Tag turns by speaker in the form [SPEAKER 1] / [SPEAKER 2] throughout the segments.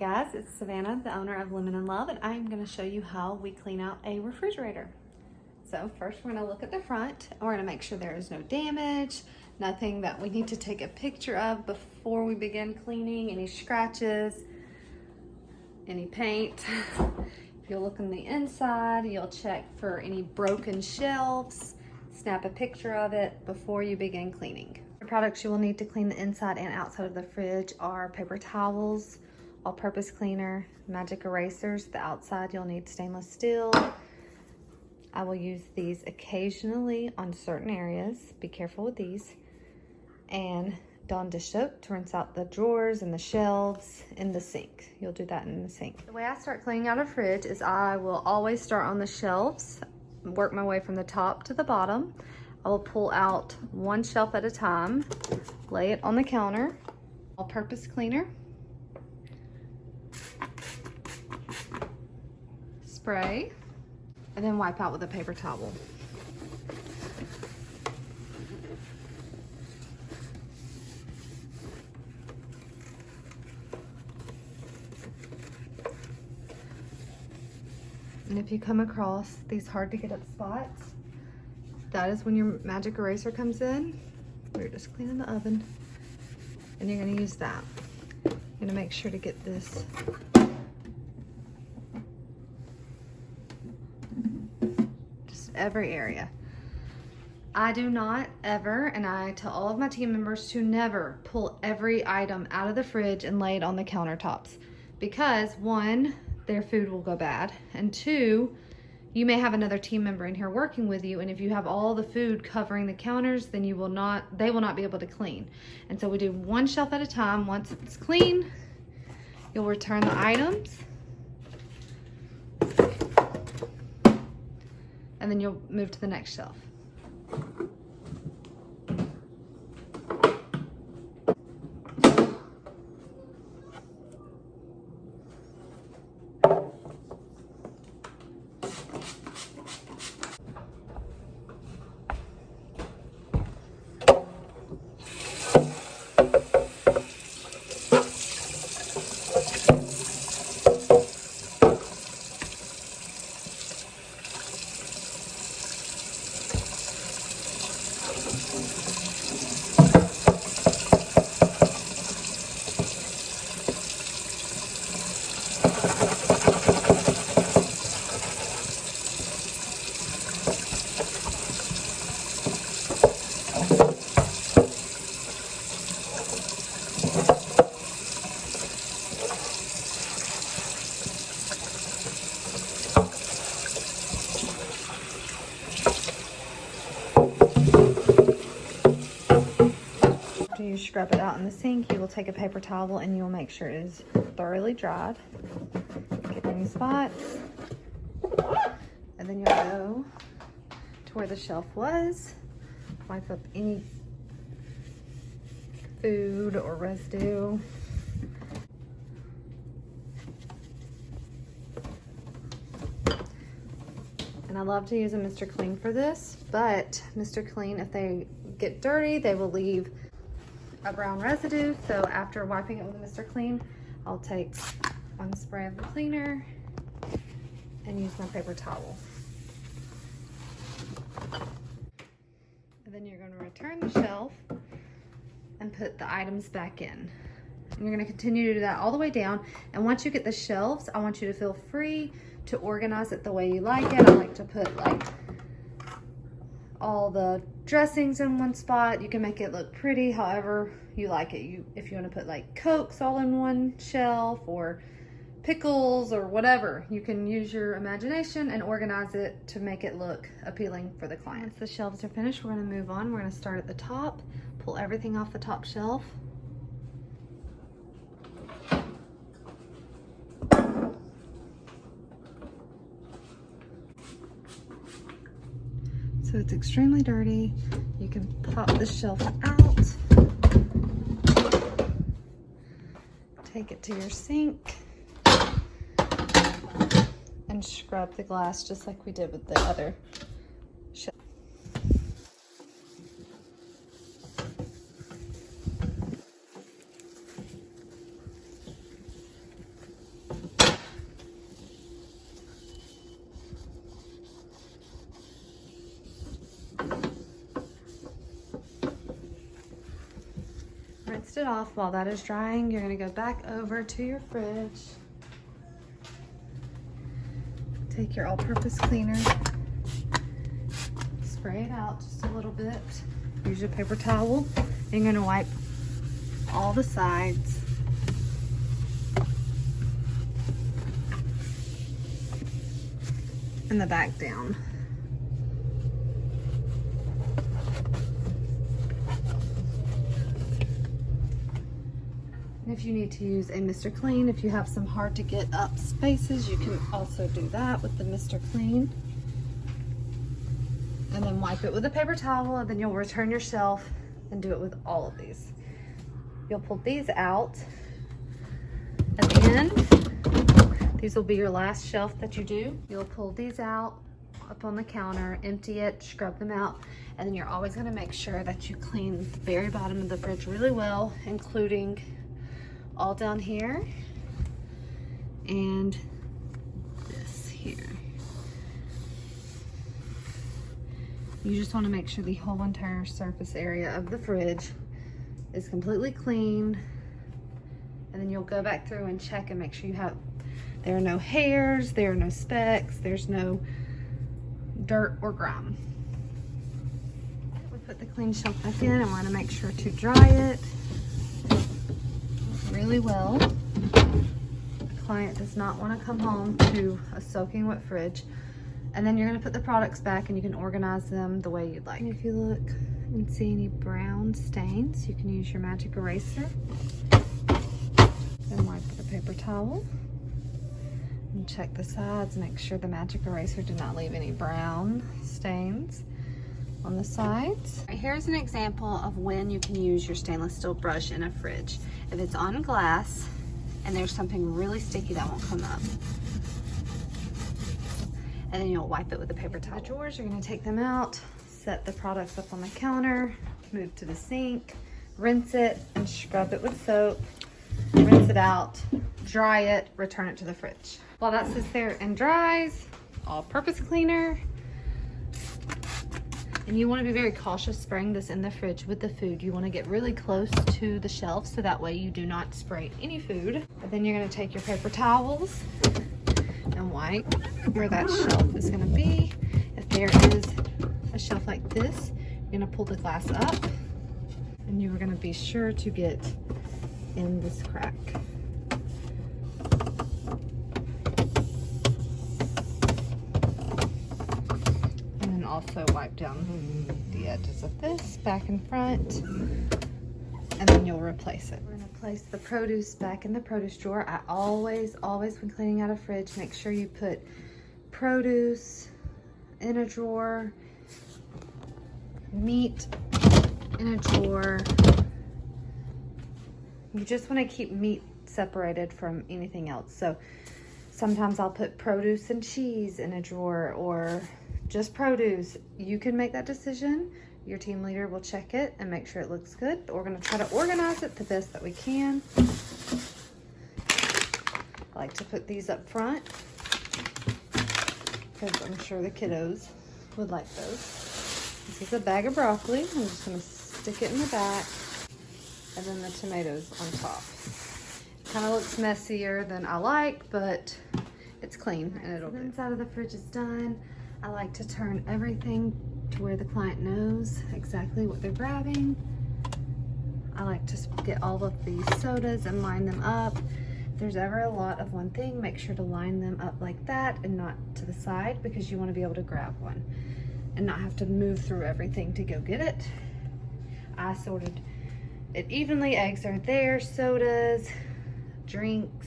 [SPEAKER 1] Guys, it's Savannah, the owner of Lemon and Love, and I'm going to show you how we clean out a refrigerator. So first we're going to look at the front, and we're going to make sure there is no damage, nothing that we need to take a picture of before we begin cleaning, any scratches, any paint. If you'll look on the inside, you'll check for any broken shelves, snap a picture of it before you begin cleaning. The products you will need to clean the inside and outside of the fridge are paper towels, all-purpose cleaner, magic erasers. The outside you'll need stainless steel. I will use these occasionally on certain areas. Be careful with these. And Dawn dish soap to rinse out the drawers and the shelves in the sink. You'll do that in the sink. The way I start cleaning out a fridge is I will always start on the shelves, work my way from the top to the bottom. I will pull out one shelf at a time, lay it on the counter, all-purpose cleaner, spray, and then wipe out with a paper towel. And if you come across these hard to get up spots, that is when your magic eraser comes in. We're just cleaning the oven, and you're gonna use that. You're gonna make sure to get this every area. I do not ever, and I tell all of my team members to never pull every item out of the fridge and lay it on the countertops, because one, their food will go bad, and two, you may have another team member in here working with you, and if you have all the food covering the counters, then they will not be able to clean. And so we do one shelf at a time. Once it's clean, you'll return the items, and then you'll move to the next shelf. After you scrub it out in the sink, you will take a paper towel and you will make sure it is thoroughly dried. Get any spots, and then you'll go to where the shelf was, wipe up any food or residue. And I love to use a Mr. Clean for this, but Mr. Clean, if they get dirty, they will leave a brown residue. So after wiping it with a Mr. Clean, I'll take one spray of the cleaner and use my paper towel. And then you're going to return the shelf and put the items back in. And you're going to continue to do that all the way down. And once you get the shelves, I want you to feel free to organize it the way you like it. I like to put like all the dressings in one spot. You can make it look pretty however you like it. If you want to put like Cokes all in one shelf, or pickles, or whatever, you can use your imagination and organize it to make it look appealing for the client. Once the shelves are finished, we're going to move on. We're going to start at the top, pull everything off the top shelf. So it's extremely dirty. You can pop the shelf out, take it to your sink, and scrub the glass just like we did with the other shelf. it off. While that is drying, you're gonna go back over to your fridge. Take your all-purpose cleaner, spray it out just a little bit. Use your paper towel. And you're gonna wipe all the sides. And the back down. And if you need to use a Mr. Clean, if you have some hard to get up spaces, you can also do that with the Mr. Clean. And then wipe it with a paper towel, and then you'll return your shelf and do it with all of these. You'll pull these out at the end. These will be your last shelf that you do. You'll pull these out up on the counter, empty it, scrub them out, and then you're always gonna make sure that you clean the very bottom of the fridge really well, including all down here and this here. You just want to make sure the whole entire surface area of the fridge is completely clean, and then you'll go back through and check and make sure there are no hairs, there are no specks, there's no dirt or grime. We put the clean shelf back in, and we're going to make sure to dry it really well. The client does not want to come home to a soaking wet fridge. And then you're going to put the products back, and you can organize them the way you'd like. And if you look and see any brown stains, you can use your magic eraser and wipe with a paper towel and check the sides, make sure the magic eraser did not leave any brown stains on the sides. Right, here's an example of when you can use your stainless steel brush in a fridge. If it's on glass and there's something really sticky that won't come up, and then you'll wipe it with a paper towel. The drawers, you're gonna take them out, set the products up on the counter, move to the sink, rinse it and scrub it with soap, rinse it out, dry it, return it to the fridge. While that sits there and dries, all-purpose cleaner. And you want to be very cautious spraying this in the fridge with the food. You want to get really close to the shelf so that way you do not spray any food. But then you're going to take your paper towels and wipe where that shelf is going to be. If there is a shelf like this, you're going to pull the glass up, and you're going to be sure to get in this crack. Also wipe down the edges of this back and front, and then you'll replace it. We're going to place the produce back in the produce drawer. I always when cleaning out a fridge, make sure you put produce in a drawer, meat in a drawer. You just want to keep meat separated from anything else. So sometimes I'll put produce and cheese in a drawer, or just produce. You can make that decision. Your team leader will check it and make sure it looks good. But we're going to try to organize it the best that we can. I like to put these up front because I'm sure the kiddos would like those. This is a bag of broccoli. I'm just going to stick it in the back, and then the tomatoes on top. It kind of looks messier than I like, but it's clean and it'll do. The inside of the fridge is done. I like to turn everything to where the client knows exactly what they're grabbing. I like to get all of these sodas and line them up. If there's ever a lot of one thing, make sure to line them up like that and not to the side, because you want to be able to grab one and not have to move through everything to go get it. I sorted it evenly. Eggs are there, sodas, drinks,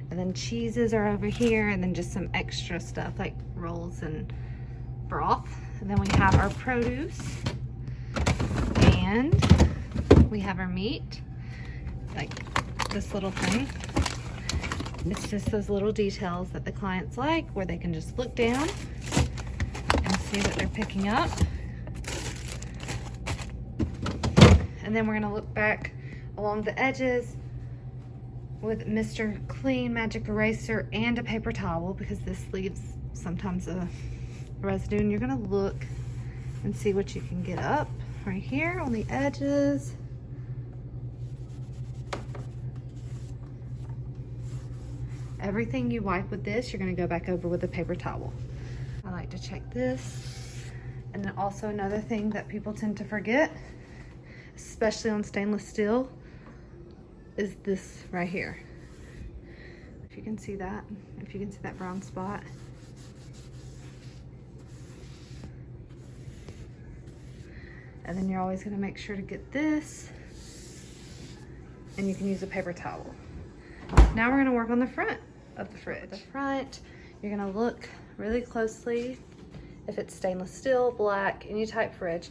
[SPEAKER 1] and then cheeses are over here, and then just some extra stuff like rolls and broth. And then we have our produce, and we have our meat, like this little thing. It's just those little details that the clients like, where they can just look down and see what they're picking up. And then we're going to look back along the edges with Mr. Clean Magic Eraser and a paper towel, because this leaves sometimes a residue, and you're going to look and see what you can get up right here on the edges. Everything you wipe with this, you're gonna go back over with a paper towel. I like to check this. And then also another thing that people tend to forget, especially on stainless steel, is this right here. If you can see that, if you can see that brown spot. And then you're always gonna make sure to get this, and you can use a paper towel. Now we're gonna work on the front of the fridge. The front, you're gonna look really closely if it's stainless steel, black, any type fridge,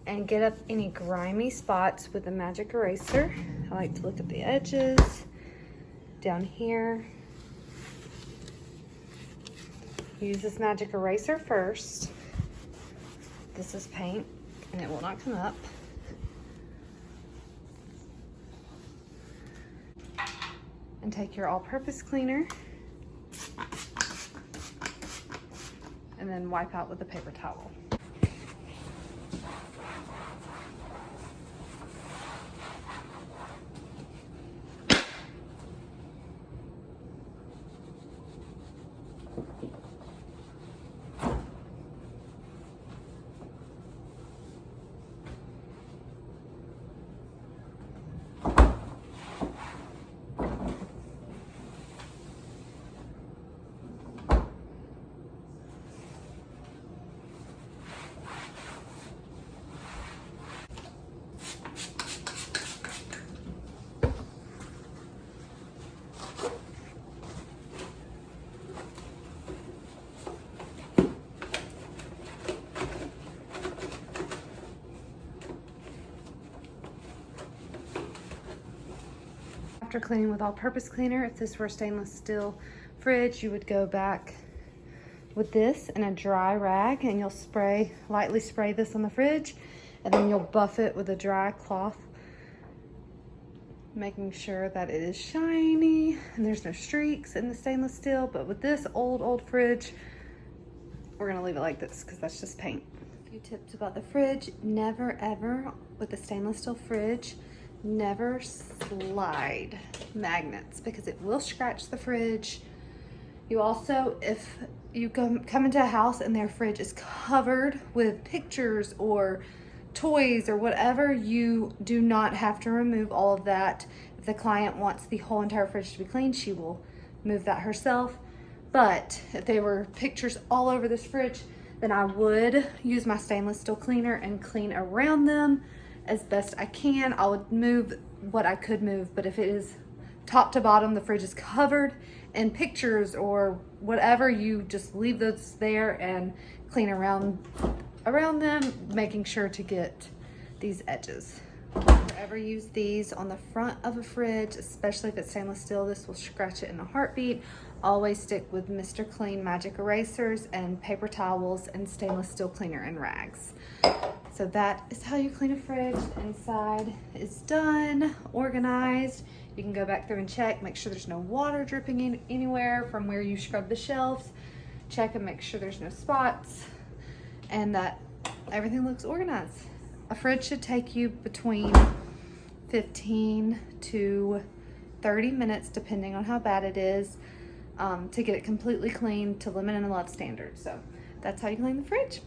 [SPEAKER 1] and get up any grimy spots with the magic eraser. I like to look at the edges, down here. Use this magic eraser first. This is paint, and it will not come up. And take your all-purpose cleaner and then wipe out with a paper towel. After cleaning with all-purpose cleaner, if this were a stainless steel fridge, you would go back with this in a dry rag, and you'll lightly spray this on the fridge, and then you'll buff it with a dry cloth, making sure that it is shiny and there's no streaks in the stainless steel. But with this old fridge, we're gonna leave it like this because that's just paint. A few tips about the fridge: never ever, with a stainless steel fridge, never slide magnets because it will scratch the fridge. You also, if you come into a house and their fridge is covered with pictures or toys or whatever, you do not have to remove all of that. If the client wants the whole entire fridge to be clean, she will move that herself. But if there were pictures all over this fridge, then I would use my stainless steel cleaner and clean around them as best I can. I would move what I could move, but if it is top to bottom, the fridge is covered in pictures or whatever, you just leave those there and clean around them, making sure to get these edges. If you ever use these on the front of a fridge, especially if it's stainless steel, this will scratch it in a heartbeat. Always stick with Mr. Clean magic erasers and paper towels and stainless steel cleaner and rags. So that is how you clean a fridge. Inside is done, organized. You can go back through and check, make sure there's no water dripping in anywhere from where you scrub the shelves. Check and make sure there's no spots and that everything looks organized. A fridge should take you between 15 to 30 minutes, depending on how bad it is, to get it completely clean to Lemon and Love standards. So that's how you clean the fridge.